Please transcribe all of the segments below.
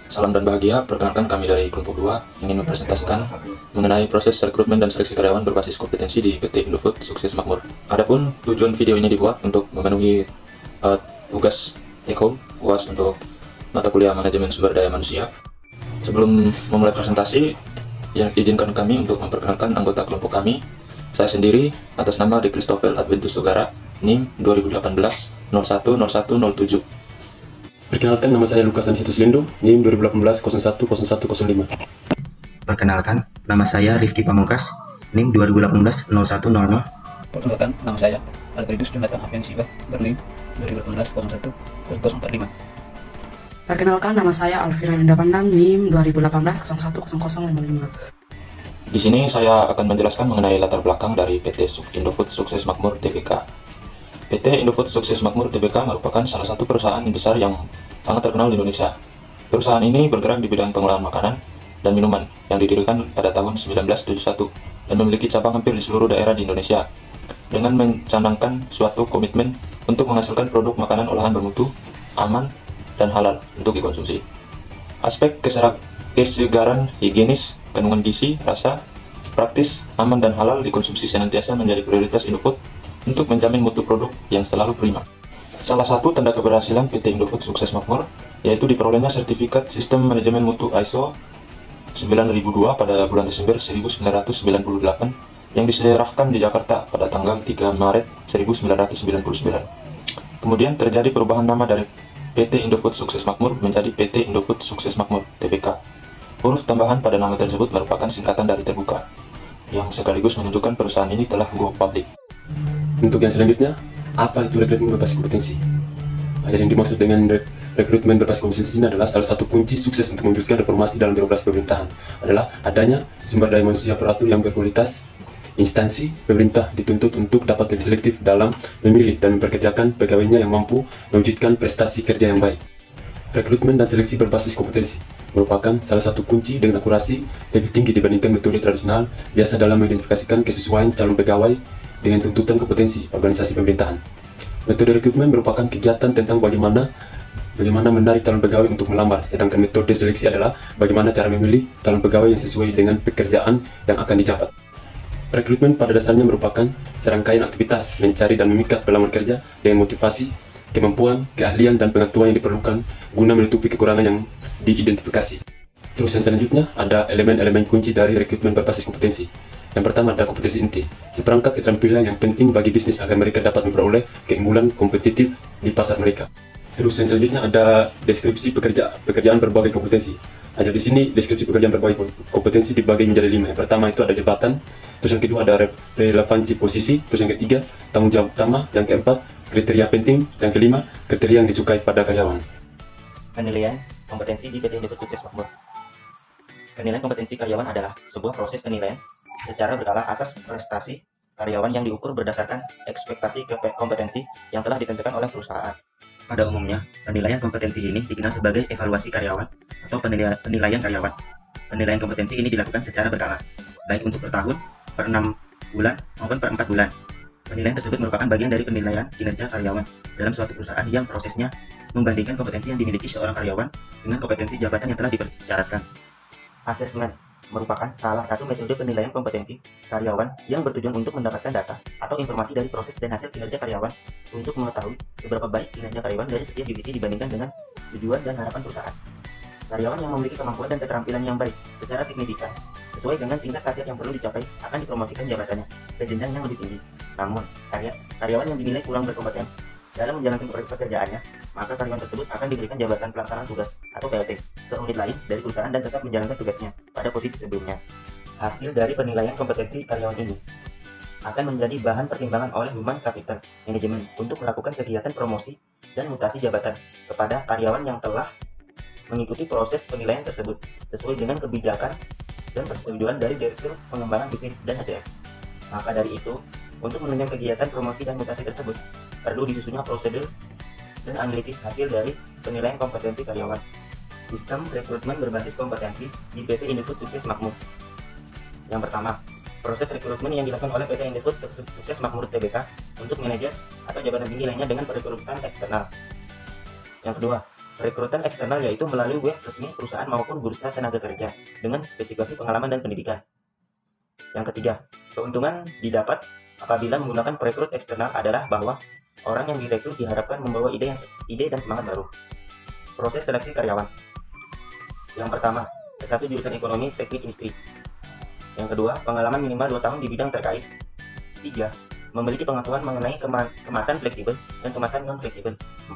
Salam dan bahagia, perkenalkan kami dari kelompok 2 ingin mempresentasikan mengenai proses rekrutmen dan seleksi karyawan berbasis kompetensi di PT Indofood Sukses Makmur. Adapun tujuan video ini dibuat untuk memenuhi tugas take home UAS untuk mata kuliah manajemen sumber daya manusia. Sebelum memulai presentasi, yang izinkan kami untuk memperkenalkan anggota kelompok kami. Saya sendiri atas nama De Christopher Adventus Sugara, NIM 2018 010107. Perkenalkan, nama saya Lukas Ansitus Lindo, NIM 2018 010105. Perkenalkan, nama saya Rifki Pamungkas, NIM 2018 0100. Perkenalkan, nama saya Alfredus Jonathan Afiansiba, berNIM 2018 01 045. Perkenalkan, nama saya Alvira Linda Pandang, NIM 2018 010055. Di sini saya akan menjelaskan mengenai latar belakang dari PT Indofood Sukses Makmur Tbk. PT Indofood Sukses Makmur Tbk merupakan salah satu perusahaan besar yang sangat terkenal di Indonesia. Perusahaan ini bergerak di bidang pengolahan makanan dan minuman yang didirikan pada tahun 1971 dan memiliki cabang hampir di seluruh daerah di Indonesia dengan mencanangkan suatu komitmen untuk menghasilkan produk makanan olahan bermutu, aman, dan halal untuk dikonsumsi. Aspek kesegaran, higienis, kandungan gizi, rasa, praktis, aman, dan halal dikonsumsi senantiasa menjadi prioritas Indofood untuk menjamin mutu produk yang selalu prima. Salah satu tanda keberhasilan PT Indofood Sukses Makmur yaitu diperolehnya sertifikat Sistem Manajemen Mutu ISO 9002 pada bulan Desember 1998 yang diserahkan di Jakarta pada tanggal 3 Maret 1999. Kemudian terjadi perubahan nama dari PT Indofood Sukses Makmur menjadi PT Indofood Sukses Makmur Tbk. Huruf tambahan pada nama tersebut merupakan singkatan dari terbuka, yang sekaligus menunjukkan perusahaan ini telah go public. Untuk yang selanjutnya, apa itu rekrutmen berbasis kompetensi? Yang dimaksud dengan rekrutmen berbasis kompetensi ini adalah salah satu kunci sukses untuk mewujudkan reformasi dalam birokrasi pemerintahan adalah adanya sumber daya manusia teratur yang berkualitas. Instansi pemerintah dituntut untuk dapat lebih selektif dalam memilih dan memperkerjakan pegawainya yang mampu mewujudkan prestasi kerja yang baik. Rekrutmen dan seleksi berbasis kompetensi merupakan salah satu kunci dengan akurasi lebih tinggi dibandingkan metode tradisional biasa dalam mengidentifikasikan kesesuaian calon pegawai dengan tuntutan kompetensi organisasi pemerintahan. Metode rekrutmen merupakan kegiatan tentang bagaimana menarik calon pegawai untuk melamar, sedangkan metode seleksi adalah bagaimana cara memilih calon pegawai yang sesuai dengan pekerjaan yang akan dijabat. Rekrutmen pada dasarnya merupakan serangkaian aktivitas mencari dan memikat pelamar kerja dengan motivasi, kemampuan, keahlian, dan pengetahuan yang diperlukan guna menutupi kekurangan yang diidentifikasi. Terus yang selanjutnya ada elemen-elemen kunci dari rekrutmen berbasis kompetensi. Yang pertama ada kompetensi inti, seperangkat keterampilan yang penting bagi bisnis agar mereka dapat memperoleh keunggulan kompetitif di pasar mereka. Terus yang selanjutnya ada deskripsi pekerjaan berbagai kompetensi. Ada di sini deskripsi pekerjaan berbagai kompetensi dibagi menjadi 5. Yang pertama itu ada jabatan, terus yang kedua ada relevansi posisi, terus yang ketiga tanggung jawab utama, yang keempat kriteria penting, yang kelima kriteria yang disukai pada karyawan. Penilaian kompetensi di PT Indofood Sukses Makmur. Penilaian kompetensi karyawan adalah sebuah proses penilaian secara berkala atas prestasi karyawan yang diukur berdasarkan ekspektasi kompetensi yang telah ditentukan oleh perusahaan. Pada umumnya, penilaian kompetensi ini dikenal sebagai evaluasi karyawan atau penilaian karyawan. Penilaian kompetensi ini dilakukan secara berkala, baik untuk per tahun, per 6 bulan, maupun per 4 bulan. Penilaian tersebut merupakan bagian dari penilaian kinerja karyawan dalam suatu perusahaan yang prosesnya membandingkan kompetensi yang dimiliki seorang karyawan dengan kompetensi jabatan yang telah dipersyaratkan. Asesmen merupakan salah satu metode penilaian kompetensi karyawan yang bertujuan untuk mendapatkan data atau informasi dari proses dan hasil kinerja karyawan untuk mengetahui seberapa baik kinerja karyawan dari setiap divisi dibandingkan dengan tujuan dan harapan perusahaan. Karyawan yang memiliki kemampuan dan keterampilan yang baik secara signifikan sesuai dengan tingkat target yang perlu dicapai akan dipromosikan jabatannya ke jenjang yang lebih tinggi. Namun, karyawan yang dinilai kurang berkompeten dalam menjalankan pekerjaannya, maka karyawan tersebut akan diberikan jabatan pelaksana tugas atau PLT ke unit lain dari perusahaan dan tetap menjalankan tugasnya pada posisi sebelumnya. Hasil dari penilaian kompetensi karyawan ini akan menjadi bahan pertimbangan oleh Human Capital Management untuk melakukan kegiatan promosi dan mutasi jabatan kepada karyawan yang telah mengikuti proses penilaian tersebut sesuai dengan kebijakan dan persetujuan dari Direktur Pengembangan Bisnis dan HCM. Maka dari itu, untuk menunjang kegiatan promosi dan mutasi tersebut, perlu disusunnya prosedur dan analisis hasil dari penilaian kompetensi karyawan. Sistem rekrutmen berbasis kompetensi di PT Indofood Sukses Makmur. Yang pertama, proses rekrutmen yang dilakukan oleh PT Indofood Sukses Makmur Tbk untuk manajer atau jabatan tinggi lainnya dengan perekrutan eksternal. Yang kedua, Rekrutan eksternal yaitu melalui web resmi perusahaan maupun bursa tenaga kerja dengan spesifikasi pengalaman dan pendidikan. Yang ketiga, keuntungan didapat apabila menggunakan perekrut eksternal adalah bahwa orang yang direkrut diharapkan membawa ide dan semangat baru. Proses seleksi karyawan. Yang pertama, S1 jurusan ekonomi teknik industri. Yang kedua, pengalaman minimal 2 tahun di bidang terkait. 3. Memiliki pengetahuan mengenai kemasan fleksibel dan kemasan non-fleksibel. 4.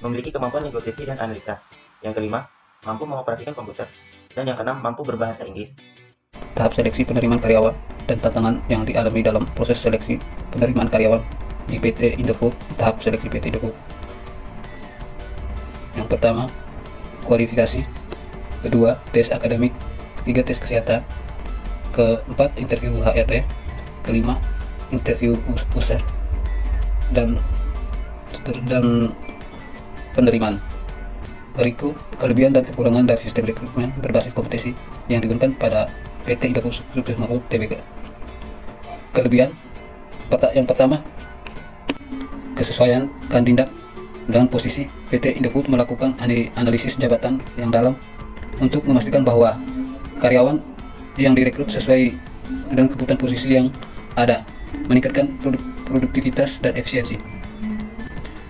Memiliki kemampuan negosiasi dan analisa. Yang kelima, mampu mengoperasikan komputer. Dan yang keenam, mampu berbahasa Inggris. Tahap seleksi penerimaan karyawan dan tantangan yang dialami dalam proses seleksi penerimaan karyawan di PT Indofood. Tahap seleksi PT Indofood. Yang pertama, kualifikasi. Kedua, tes akademik. Ketiga, tes kesehatan. Keempat, interview HRD. Kelima, interview user dan penerimaan. Berikut kelebihan dan kekurangan dari sistem rekrutmen berbasis kompetensi yang digunakan pada PT Indofood Sukses Makmur Tbk. Kelebihan yang pertama, kesesuaian kandidat dengan posisi. PT Indofood melakukan analisis jabatan yang dalam untuk memastikan bahwa karyawan yang direkrut sesuai dengan kebutuhan posisi yang ada, meningkatkan produktivitas dan efisiensi.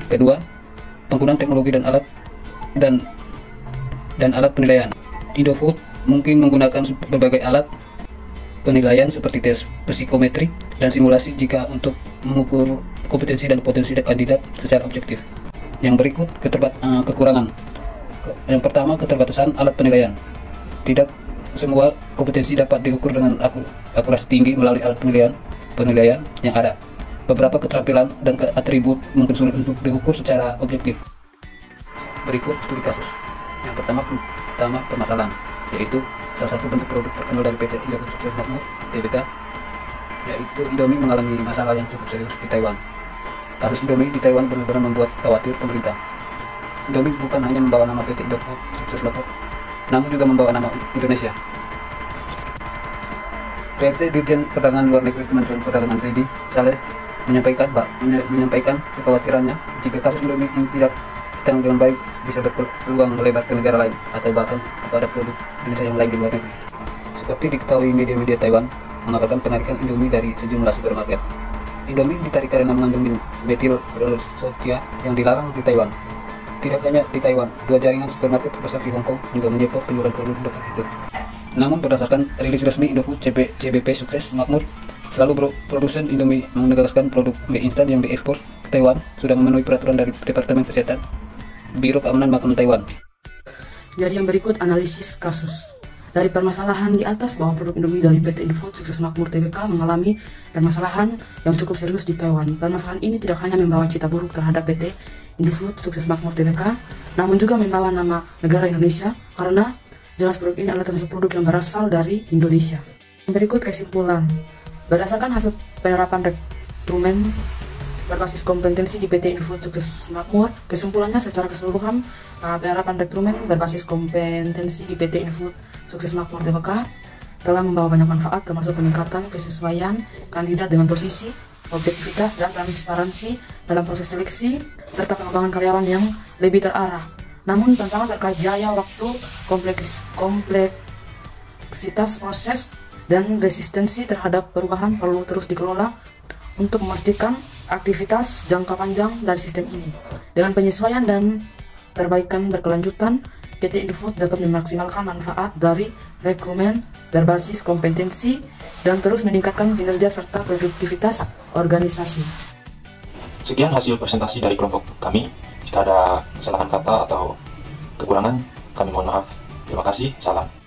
Kedua, penggunaan teknologi dan alat penilaian. Indofood mungkin menggunakan berbagai alat penilaian seperti tes psikometri dan simulasi jika untuk mengukur kompetensi dan potensi kandidat secara objektif. Yang berikut kekurangan. Yang pertama, keterbatasan alat penilaian. Tidak semua kompetensi dapat diukur dengan akurasi tinggi melalui alat penilaian yang ada. Beberapa keterampilan dan atribut mungkin sulit untuk diukur secara objektif. Berikut studi kasus. Yang pertama permasalahan, yaitu salah satu bentuk produk terkenal dari PT Indofood Sukses Makmur Tbk, yaitu Indomie mengalami masalah yang cukup serius di Taiwan. Kasus Indomie di Taiwan benar-benar membuat khawatir pemerintah. Indomie bukan hanya membawa nama PT Indofood Sukses Makmur, namun juga membawa nama Indonesia. PT Dirjen Perdagangan Luar Negeri Kementerian Perdagangan RIDI Saleh menyampaikan kekhawatirannya jika kasus Indomie ini tidak ditangani dengan baik bisa berpeluang melebar ke negara lain atau bahkan kepada produk Indonesia yang lain di luar negeri. Seperti diketahui media-media Taiwan mengabarkan penarikan Indomie dari sejumlah supermarket. Indomie ditarik karena mengandung metil bersotia yang dilarang di Taiwan. Tidak hanya di Taiwan, 2 jaringan supermarket terbesar di Hong Kong juga menyetop penjualan produk tersebut. Namun berdasarkan rilis resmi Indofood CBP Sukses Makmur, selalu produsen Indomie menegaskan produk mie instan yang diekspor ke Taiwan sudah memenuhi peraturan dari Departemen Kesehatan Biro Keamanan Makanan Taiwan. Jadi yang berikut analisis kasus. Dari permasalahan di atas bahwa produk Indomie dari PT Indofood Sukses Makmur Tbk mengalami permasalahan yang cukup serius di Taiwan. Permasalahan ini tidak hanya membawa cita buruk terhadap PT Indofood Sukses Makmur Tbk, namun juga membawa nama negara Indonesia karena jelas produk ini adalah termasuk produk yang berasal dari Indonesia. Berikut kesimpulan. Berdasarkan hasil penerapan rekrutmen berbasis kompetensi di PT Indofood Sukses Makmur, kesimpulannya secara keseluruhan penerapan rekrutmen berbasis kompetensi di PT Indofood Sukses Makmur Tbk telah membawa banyak manfaat, termasuk peningkatan kesesuaian kandidat dengan posisi, objektivitas dan transparansi dalam proses seleksi, serta pengembangan karyawan yang lebih terarah. Namun tantangan terkait biaya, waktu, kompleksitas proses, dan resistensi terhadap perubahan perlu terus dikelola untuk memastikan aktivitas jangka panjang dari sistem ini. Dengan penyesuaian dan perbaikan berkelanjutan, PT Indofood dapat memaksimalkan manfaat dari rekrutmen berbasis kompetensi dan terus meningkatkan kinerja serta produktivitas organisasi. Sekian hasil presentasi dari kelompok kami. Jika ada kesalahan kata atau kekurangan, kami mohon maaf. Terima kasih, salam.